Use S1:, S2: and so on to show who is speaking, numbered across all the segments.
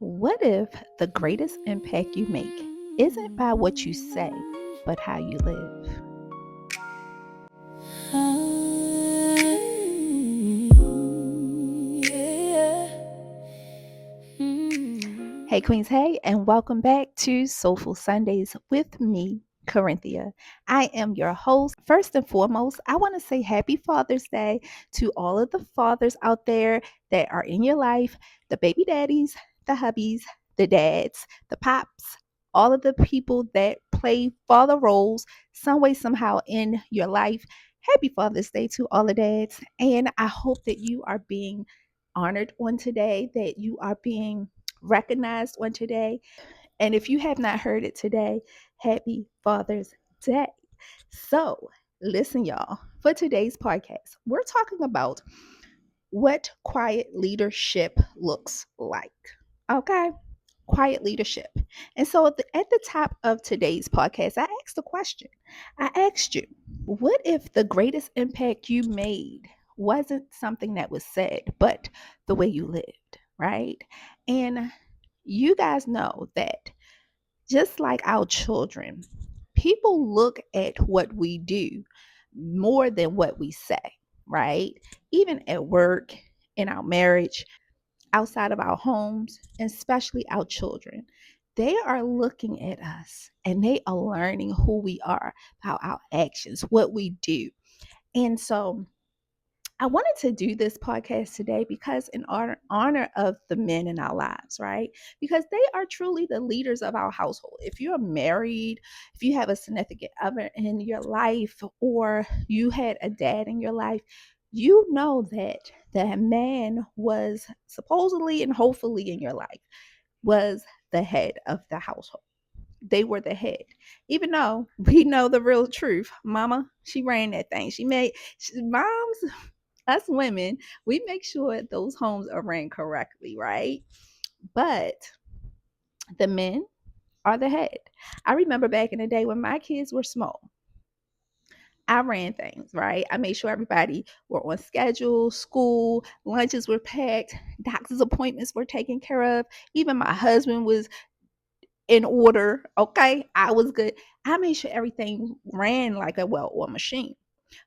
S1: What if the greatest impact you make isn't by what you say, but how you live? Hey, Queens, hey, and welcome back to Soulful Sundays with me, Corinthia. I am your host. First and foremost, I want to say happy Father's Day to all of the fathers out there that are in your life, the baby daddies, the hubbies, the dads, the pops, all of the people that play father roles some way, somehow in your life. Happy Father's Day to all the dads. And I hope that you are being honored on today, that you are being recognized on today. And if you have not heard it today, happy Father's Day. So, listen, y'all, for today's podcast, we're talking about what quiet leadership looks like. Okay? Quiet leadership. And so at the top of today's podcast, I asked a question. I asked you, what if the greatest impact you made wasn't something that was said, but the way you lived, right? And you guys know that just like our children, people look at what we do more than what we say, right? Even at work, in our marriage, outside of our homes, and especially our children. They are looking at us and they are learning who we are by our actions, what we do. And so I wanted to do this podcast today because in honor of the men in our lives, right? Because they are truly the leaders of our household. If you're married, if you have a significant other in your life, or you had a dad in your life, you know that that man was supposedly and hopefully in your life was the head of the household. They were the head. Even though we know the real truth, mama, she ran that thing. Moms, us women, we make sure those homes are ran correctly, right? But the men are the head. I remember back in the day when my kids were small, I ran things, right? I made sure everybody were on schedule, school, lunches were packed, doctor's appointments were taken care of. Even my husband was in order. Okay, I was good. I made sure everything ran like a well-oiled machine.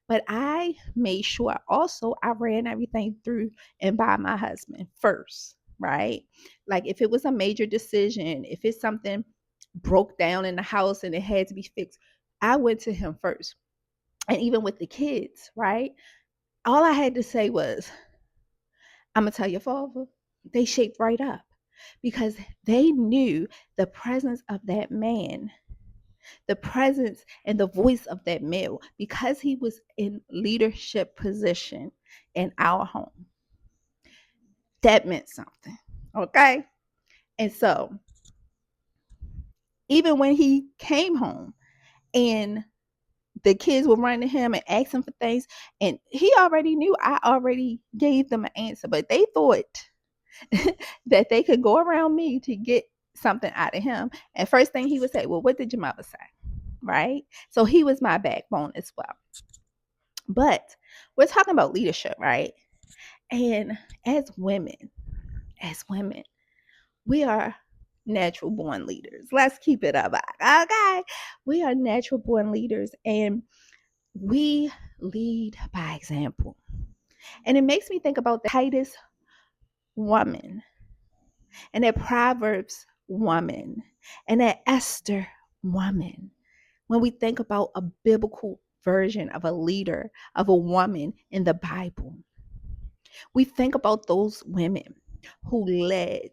S1: But I made sure also I ran everything through and by my husband first, right? Like if it was a major decision, if it's something broke down in the house and it had to be fixed, I went to him first. And even with the kids, right? All I had to say was, I'm going to tell your father. They shaped right up because they knew the presence of that man, the presence and the voice of that male, because he was in leadership position in our home. That meant something. Okay. And so even when he came home and the kids were running to him and asking for things, and he already knew I already gave them an answer, but they thought that they could go around me to get something out of him. And first thing he would say, well, what did your mother say? Right? So he was my backbone as well. But we're talking about leadership, right? And as women, we are natural born leaders. Let's keep it up. Okay. We are natural born leaders and we lead by example. And it makes me think about the Titus woman and that Proverbs woman and that Esther woman. When we think about a biblical version of a leader, of a woman in the Bible, we think about those women who led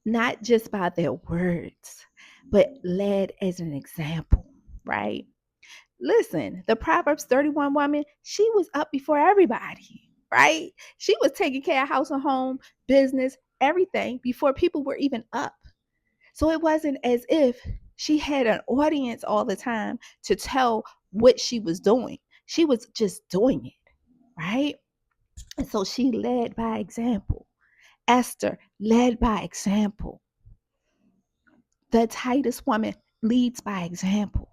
S1: not just by their words, but led as an example, right? Listen, the Proverbs 31 woman, she was up before everybody, right? She was taking care of house and home, business, everything before people were even up. So it wasn't as if she had an audience all the time to tell what she was doing. She was just doing it, right? And so she led by example. Esther led by example. The Titus woman leads by example.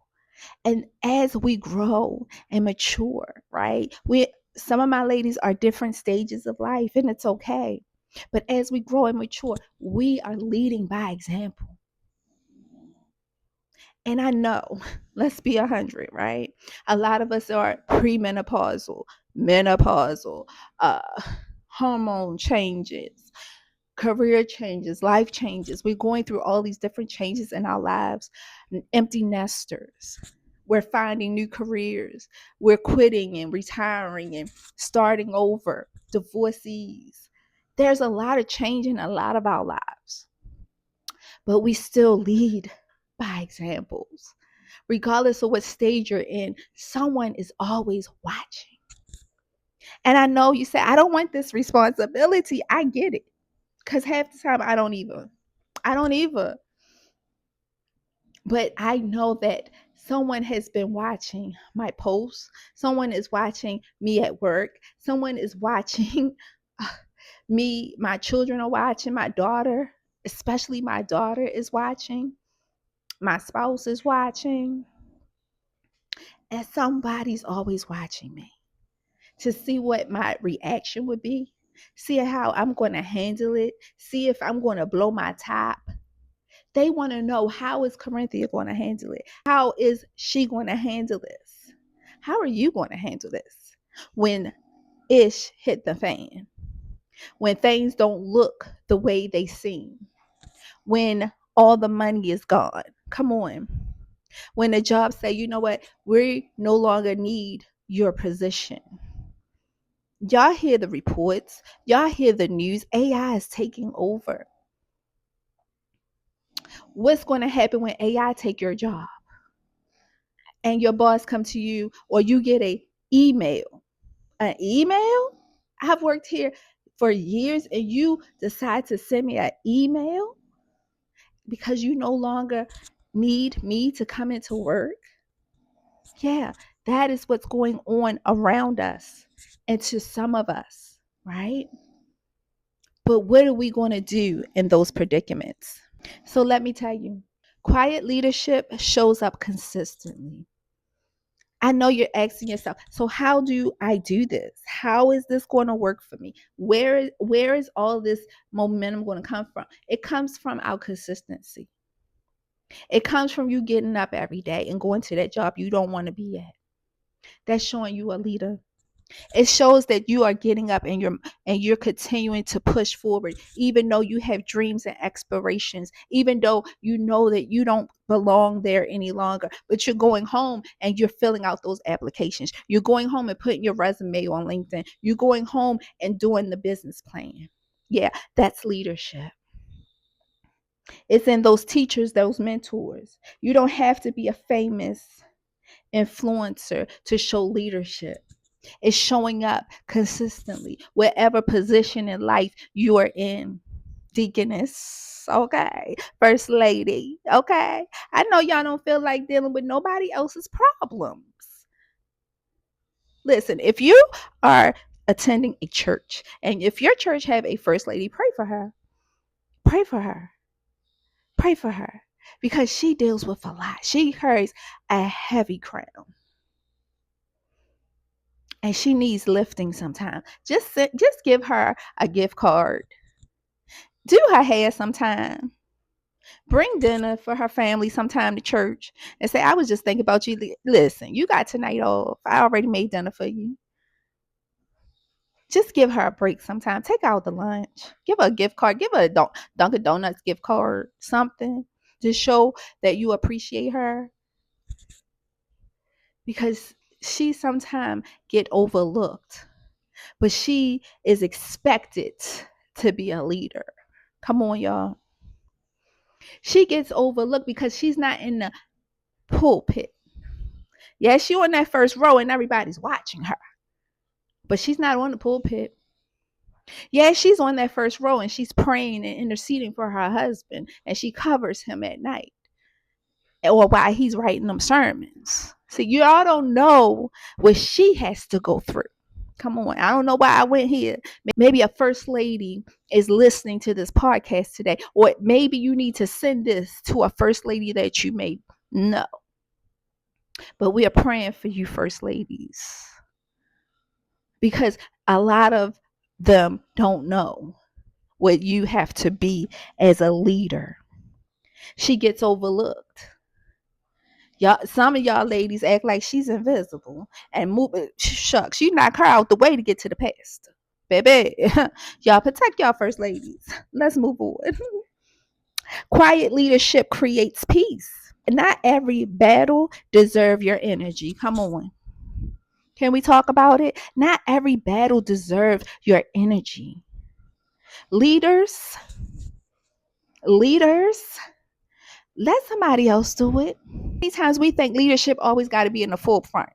S1: And as we grow and mature, right? We Some of my ladies are different stages of life, and it's okay. But as we grow and mature, we are leading by example. And I know, let's be 100, right? A lot of us are premenopausal, menopausal, uh, hormone changes, career changes, life changes. We're going through all these different changes in our lives. Empty nesters. We're finding new careers. We're quitting and retiring and starting over. Divorcees. There's a lot of change in a lot of our lives, but we still lead by examples. Regardless of what stage you're in, someone is always watching. And I know you say, I don't want this responsibility. I get it. Because half the time I don't either. I don't either. But I know that someone has been watching my posts. Someone is watching me at work. Someone is watching me. My children are watching. My daughter, especially my daughter, is watching. My spouse is watching. And somebody's always watching me to see what my reaction would be, see how I'm going to handle it, see if I'm going to blow my top. They want to know, how is Corinthia going to handle it? How is she going to handle this? How are you going to handle this when ish hit the fan? When things don't look the way they seem? When all the money is gone? Come on. When the job say, you know what, we no longer need your position. Y'all hear the reports. Y'all hear the news. AI is taking over. What's going to happen when AI take your job and your boss come to you, or you get an email? I've worked here for years and you decide to send me an email because you no longer need me to come into work. Yeah, that is what's going on around us and to some of us, right? But what are we going to do in those predicaments? So let me tell you, quiet leadership shows up consistently. I know you're asking yourself, so how do I do this? How is this going to work for me? Where is all this momentum going to come from? It comes from our consistency. It comes from you getting up every day and going to that job you don't want to be at. That's showing you a leader. It shows that you are getting up and you're continuing to push forward, even though you have dreams and aspirations, even though you know that you don't belong there any longer. But you're going home and you're filling out those applications. You're going home and putting your resume on LinkedIn. You're going home and doing the business plan. Yeah, that's leadership. It's in those teachers, those mentors. You don't have to be a famous influencer to show leadership. Is showing up consistently, wherever position in life you are in. Deaconess, okay. First lady, okay. I know y'all don't feel like dealing with nobody else's problems. Listen, if you are attending a church and if your church have a first lady, pray for her. Pray for her. Pray for her. Because she deals with a lot. She carries a heavy crown. And she needs lifting sometimes. Just give her a gift card. Do her hair sometime. Bring dinner for her family sometime to church and say, I was just thinking about you. Listen, you got tonight off. I already made dinner for you. Just give her a break sometime. Take out the lunch. Give her a gift card. Give her a Dunkin' Donuts gift card. Something to show that you appreciate her. Because she sometimes get overlooked. But she is expected to be a leader. Come on, y'all. She gets overlooked because she's not in the pulpit. Yeah, she on that first row and everybody's watching her. But she's not on the pulpit. Yeah, she's on that first row and she's praying and interceding for her husband and she covers him at night or while he's writing them sermons. See, you all don't know what she has to go through. Come on. I don't know why I went here. Maybe a first lady is listening to this podcast today, or maybe you need to send this to a first lady that you may know. But we are praying for you, first ladies, because a lot of them don't know. what you have to be as a leader. She gets overlooked. Y'all, some of y'all ladies act like she's invisible and move. Shucks, you knock her out the way to get to the past. Baby, y'all protect y'all first ladies. Let's move on. Quiet leadership creates peace. Not every battle deserves your energy. Come on. Can we talk about it? Not every battle deserves your energy. Leaders, leaders, let somebody else do it. Many times we think leadership always got to be in the forefront.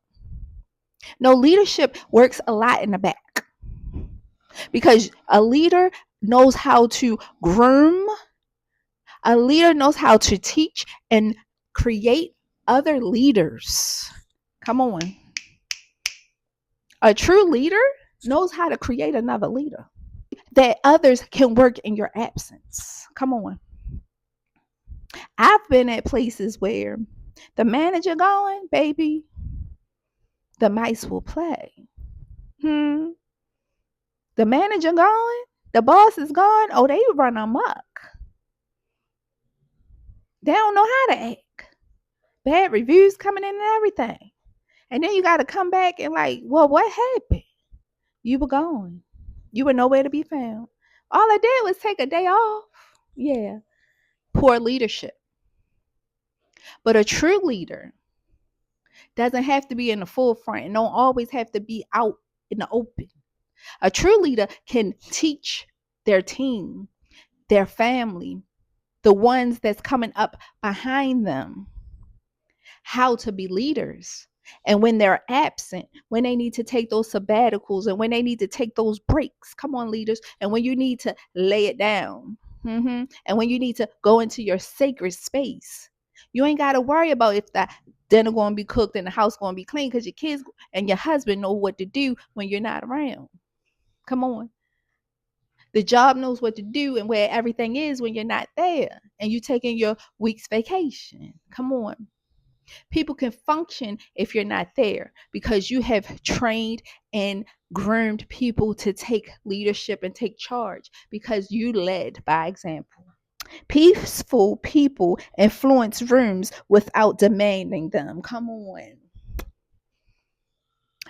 S1: No, leadership works a lot in the back because a leader knows how to groom, a leader knows how to teach and create other leaders. Come on. A true leader knows how to create another leader that others can work in your absence. Come on. I've been at places where the manager going, baby, the mice will play. The manager gone, the boss is gone. Oh, they run amok. They don't know how to act. Bad reviews coming in and everything. And then you got to come back and like, well, what happened? You were gone. You were nowhere to be found. All I did was take a day off. Yeah. Poor leadership. But a true leader doesn't have to be in the forefront and don't always have to be out in the open. A true leader can teach their team, their family, the ones that's coming up behind them, how to be leaders. And when they're absent, when they need to take those sabbaticals and when they need to take those breaks, come on, leaders, and when you need to lay it down, and when you need to go into your sacred space, you ain't got to worry about if the dinner going to be cooked and the house going to be clean because your kids and your husband know what to do when you're not around. Come on. The job knows what to do and where everything is when you're not there and you're taking your week's vacation. Come on. People can function if you're not there because you have trained and groomed people to take leadership and take charge because you led by example. Peaceful people influence rooms without demanding them. Come on.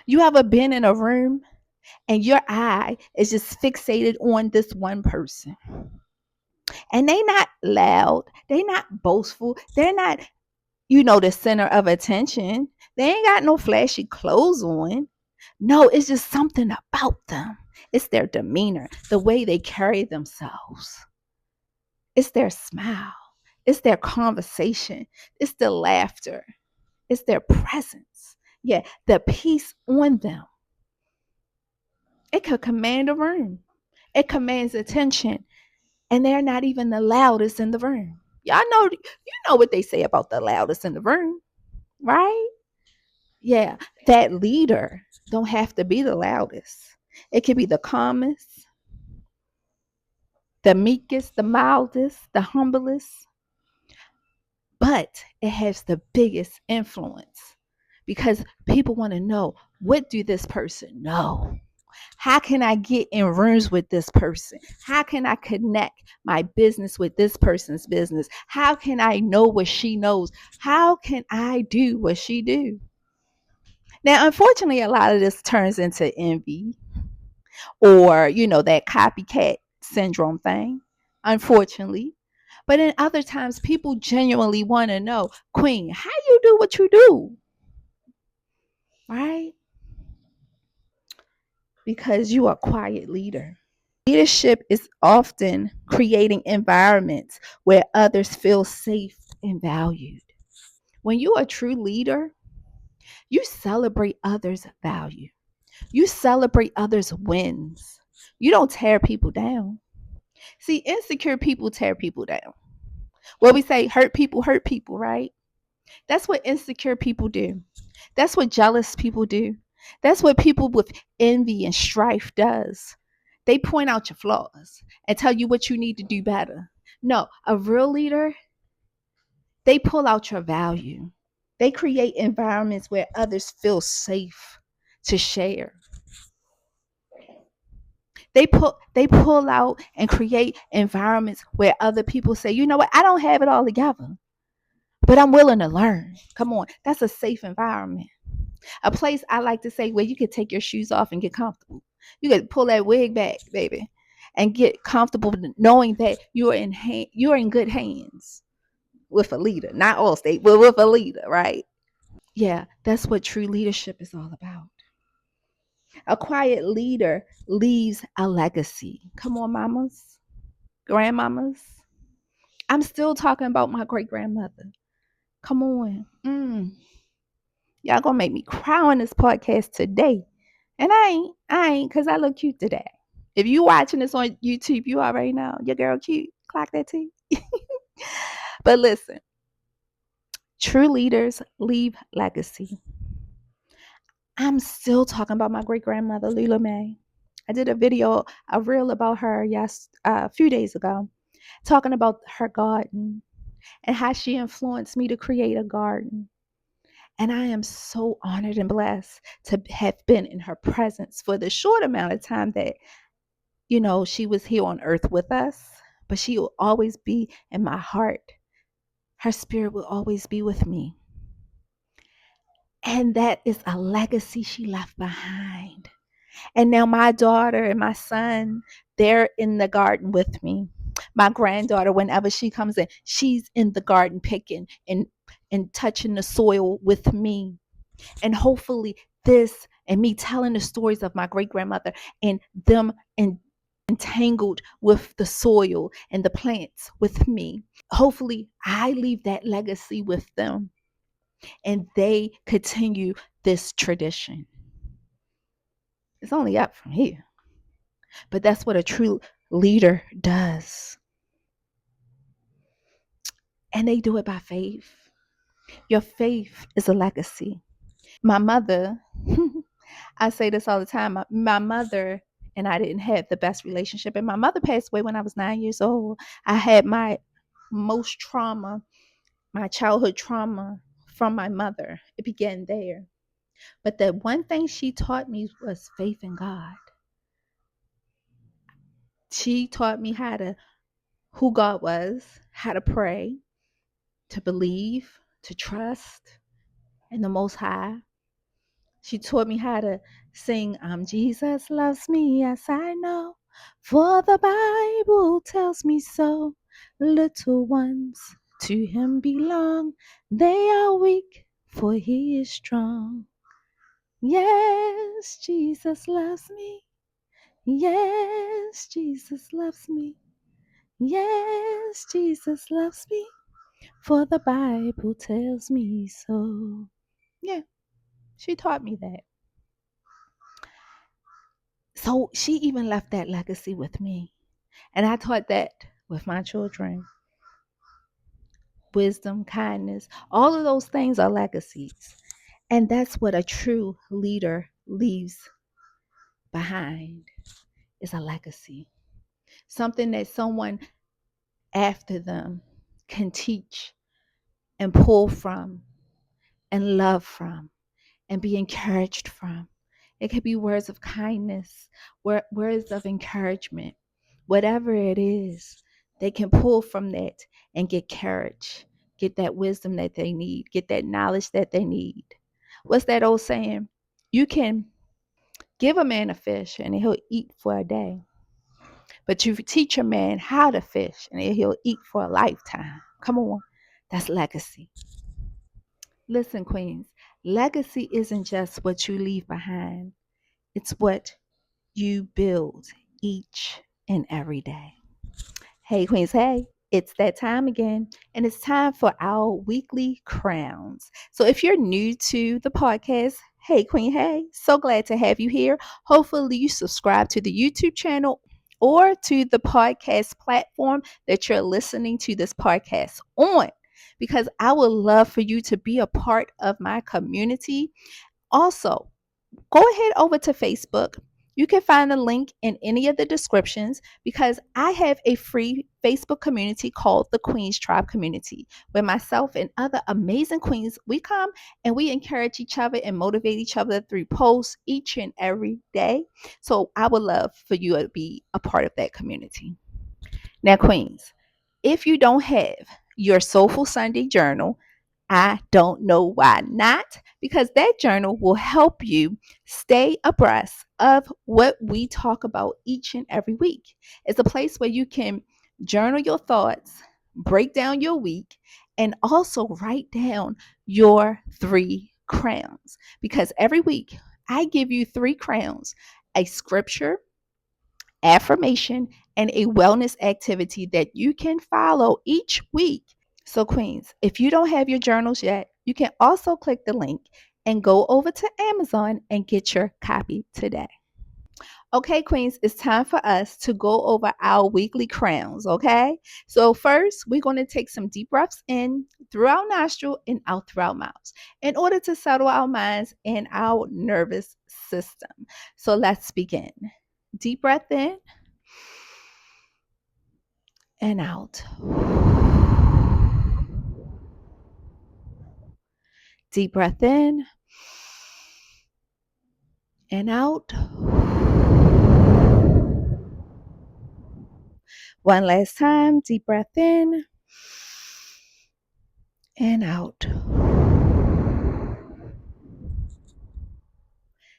S1: You ever been in a room and your eye is just fixated on this one person? And they not loud, they not boastful, they're not, the center of attention. They ain't got no flashy clothes on. No, it's just something about them. It's their demeanor, the way they carry themselves. It's their smile. It's their conversation. It's the laughter. It's their presence. Yeah, the peace on them. It could command a room. It commands attention. And they're not even the loudest in the room. Y'all know, you know what they say about the loudest in the room, right? Yeah, that leader don't have to be the loudest. It could be the calmest, the meekest, the mildest, the humblest, but it has the biggest influence because people want to know, what do this person know? How can I get in rooms with this person? How can I connect my business with this person's business? How can I know what she knows? How can I do what she do? Now, unfortunately, a lot of this turns into envy or, that copycat syndrome thing, unfortunately. But in other times, people genuinely want to know, Queen, how you do what you do? Right? Because you are a quiet leader. Leadership is often creating environments where others feel safe and valued. When you're a true leader, you celebrate others' value. You celebrate others' wins. You don't tear people down. See, insecure people tear people down. Well, we say hurt people, right? That's what insecure people do. That's what jealous people do. That's what people with envy and strife does. They point out your flaws and tell you what you need to do better. No, a real leader, they pull out your value. They create environments where others feel safe to share. They pull out and create environments where other people say, you know what, I don't have it all together, but I'm willing to learn. Come on, that's a safe environment. A place I like to say where you could take your shoes off and get comfortable. You could pull that wig back, baby, and get comfortable knowing that you're in good hands with a leader, not all state, but with a leader, right? Yeah, that's what true leadership is all about. A quiet leader leaves a legacy. Come on, mamas, grandmamas. I'm still talking about my great grandmother. Come on. Y'all gonna make me cry on this podcast today. And I ain't, because I look cute today. If you watching this on YouTube, you already know your girl cute. Clock that T. But listen, true leaders leave legacy. I'm still talking about my great grandmother, Lula May. I did a reel about her a few days ago, talking about her garden and how she influenced me to create a garden. And I am so honored and blessed to have been in her presence for the short amount of time that, she was here on earth with us, but she will always be in my heart. Her spirit will always be with me. And that is a legacy she left behind. And now my daughter and my son, they're in the garden with me. My granddaughter, whenever she comes in, she's in the garden picking and touching the soil with me. And hopefully this and me telling the stories of my great grandmother and them entangled with the soil and the plants with me. Hopefully I leave that legacy with them and they continue this tradition. It's only up from here. But that's what a true leader does. And they do it by faith. Your faith is a legacy. My mother, I say this all the time, my mother and I didn't have the best relationship. And my mother passed away when I was 9 years old. I had my most trauma, my childhood trauma from my mother. It began there. But the one thing she taught me was faith in God. She taught me who God was, how to pray, to believe, to trust in the Most High. She taught me how to sing, Jesus loves me, yes I know, for the Bible tells me so. Little ones to him belong, they are weak, for he is strong. Yes, Jesus loves me. Yes, Jesus loves me. Yes, Jesus loves me, for the Bible tells me so. Yeah, she taught me that. So she even left that legacy with me. And I taught that with my children. Wisdom, kindness, all of those things are legacies. And that's what a true leader leaves behind, is a legacy. Something that someone after them can teach and pull from and love from and be encouraged from. It could be words of kindness, words of encouragement, whatever it is, they can pull from that and get courage, get that wisdom that they need, get that knowledge that they need. What's that old saying? You can give a man a fish and he'll eat for a day, but you teach a man how to fish and he'll eat for a lifetime. Come on, that's legacy. Listen, queens, legacy isn't just what you leave behind, it's what you build each and every day. Hey, queens, hey, it's that time again, and it's time for our weekly crowns. So if you're new to the podcast, hey, queen, hey, so glad to have you here. Hopefully, you subscribe to the YouTube channel or to the podcast platform that you're listening to this podcast on, because I would love for you to be a part of my community. Also, go ahead over to Facebook You can find the link in any of the descriptions because I have a free Facebook community called the Queens Tribe Community, where myself and other amazing queens, we come and we encourage each other and motivate each other through posts each and every day. So I would love for you to be a part of that community. Now, queens, if you don't have your Soulful Sunday journal, I don't know why not, because that journal will help you stay abreast of what we talk about each and every week. It's a place where you can journal your thoughts, break down your week, and also write down your 3 crowns. Because every week I give you 3 crowns: a scripture, affirmation, and a wellness activity that you can follow each week. So, Queens, if you don't have your journals yet, you can also click the link and go over to Amazon and get your copy today. Okay, Queens, it's time for us to go over our weekly crowns. Okay, so first, we're going to take some deep breaths in through our nostril and out through our mouths in order to settle our minds and our nervous system. So, let's begin. Deep breath in and out. Deep breath in and out. One last time. Deep breath in and out.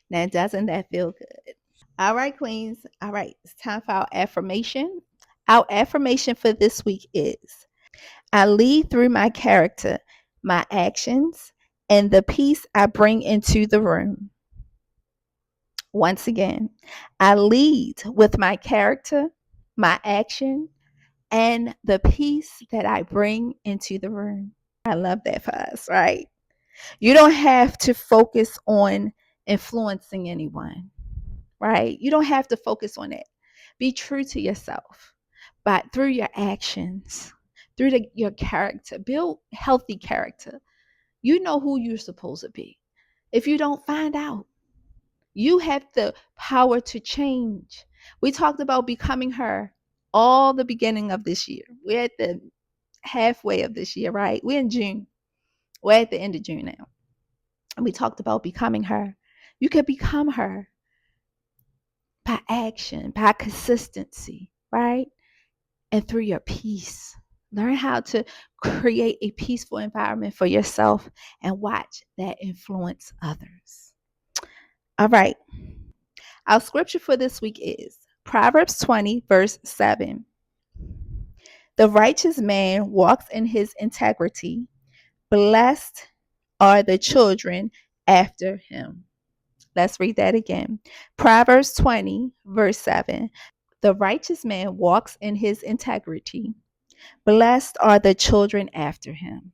S1: Now, doesn't that feel good? All right, Queens. All right, it's time for our affirmation. Our affirmation for this week is: I lead through my character, my actions, and the peace I bring into the room. Once again, I lead with my character, my action, and the peace that I bring into the room. I love that for us, right? You don't have to focus on influencing anyone, right? You don't have to focus on it. Be true to yourself, but through your actions, through your character, build healthy character. You know who you're supposed to be. If you don't, find out. You have the power to change. We talked about becoming her all the beginning of this year. We're at the halfway of this year, right? We're in June. We're at the end of June now. And we talked about becoming her. You can become her by action, by consistency, right? And through your peace. Learn how to create a peaceful environment for yourself and watch that influence others. All right. Our scripture for this week is Proverbs 20, verse 7. The righteous man walks in his integrity. Blessed are the children after him. Let's read that again. Proverbs 20, verse 7. The righteous man walks in his integrity. Blessed are the children after him.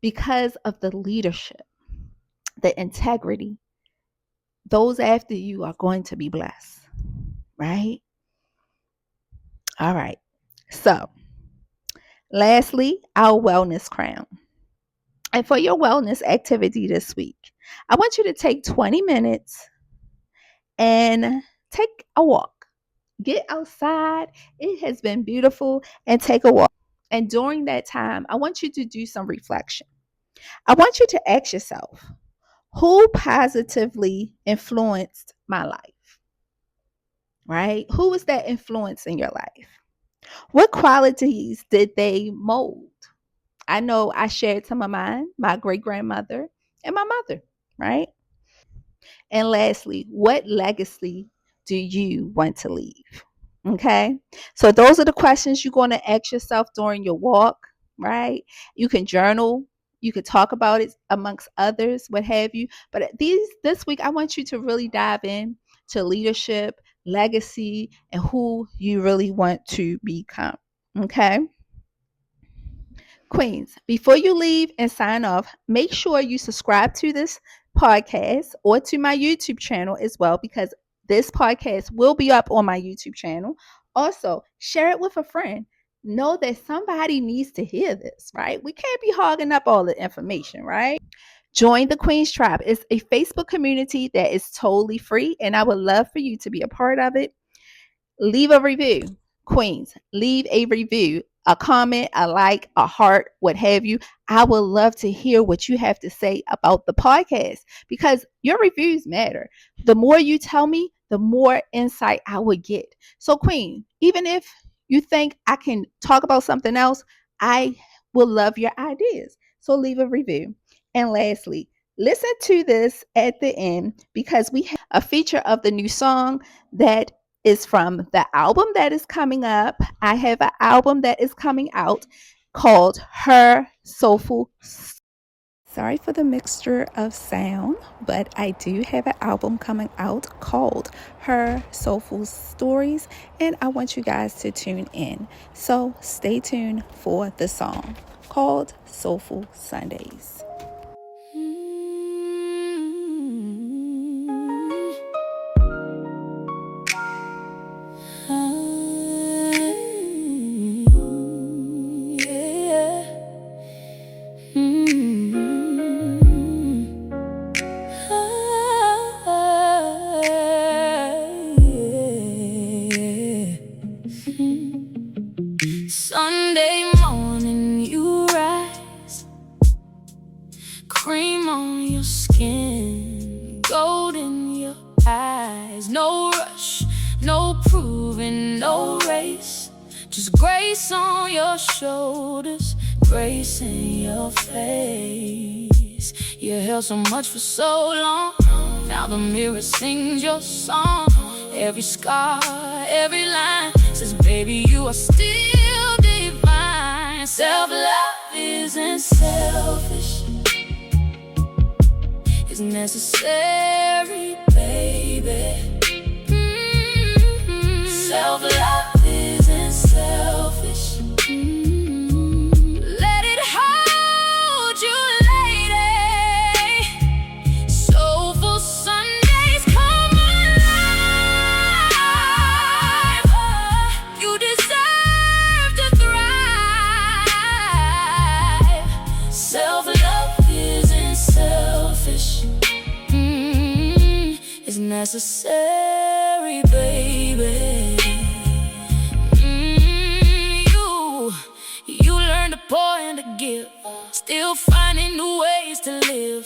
S1: Because of the leadership, the integrity, those after you are going to be blessed, right? All right. So, lastly, our wellness crown. And for your wellness activity this week, I want you to take 20 minutes and take a walk. Get outside. It has been beautiful, and take a walk. And during that time, I want you to do some reflection. I want you to ask yourself, who positively influenced my life? Right? Who was that influence in your life? What qualities did they mold? I know I shared some of mine, my great grandmother and my mother, right? And lastly, what legacy do you want to leave? Okay. So those are the questions you're going to ask yourself during your walk, right? You can journal, you could talk about it amongst others, what have you. But this week, I want you to really dive in to leadership, legacy, and who you really want to become. Okay. Queens, before you leave and sign off, make sure you subscribe to this podcast or to my YouTube channel as well, because this podcast will be up on my YouTube channel. Also, share it with a friend. Know that somebody needs to hear this, right? We can't be hogging up all the information, right? Join the Queen's Tribe. It's a Facebook community that is totally free, and I would love for you to be a part of it. Leave a review. Queens, leave a review, a comment, a like, a heart, what have you. I would love to hear what you have to say about the podcast because your reviews matter. The more you tell me, the more insight I would get. So, Queen, even if you think I can talk about something else, I will love your ideas. So, leave a review. And lastly, listen to this at the end because we have a feature of the new song that is from the album that is coming up. I have an album that is coming out called Her Soulful. Sorry for the mixture of sound, but I do have an album coming out called Her Soulful Stories, and I want you guys to tune in. So stay tuned for the song called Soulful Sundays.
S2: Sunday morning, you rise, cream on your skin, gold in your eyes. No rush, no proving, no race, just grace on your shoulders, grace in your face. You held so much for so long, now the mirror sings your song. Every scar, every line says, baby, you are still divine. Self-love isn't selfish, it's necessary, baby. Self-love isn't selfish. Let it hold you, lady. Soulful Sundays come alive. You deserve to thrive. Self-love isn't selfish, it's necessary, baby. You learn to pour and to give, still finding new ways to live.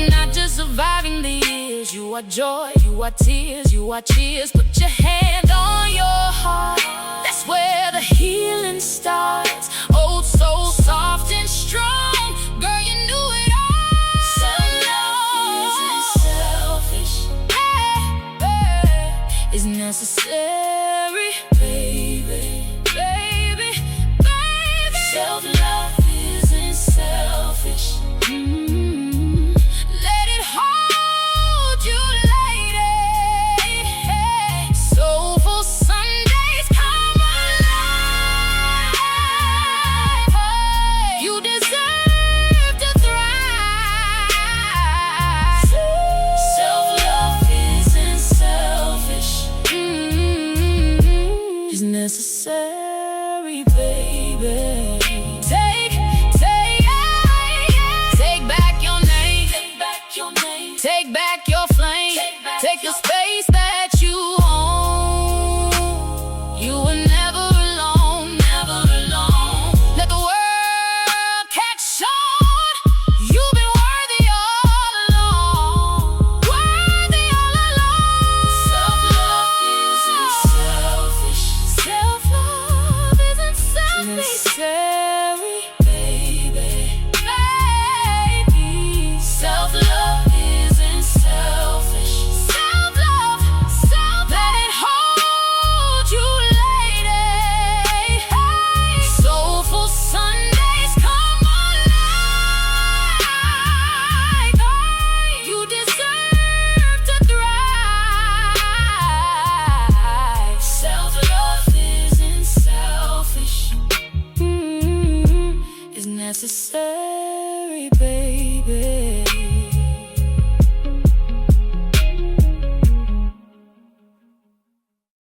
S2: Not just surviving the years. You are joy, you are tears, you are cheers. Put your hand on your heart, that's where the healing starts. Old soul, soft and strong, girl, you knew it all. Self-love isn't selfish, it's necessary, baby, baby, baby. Self-love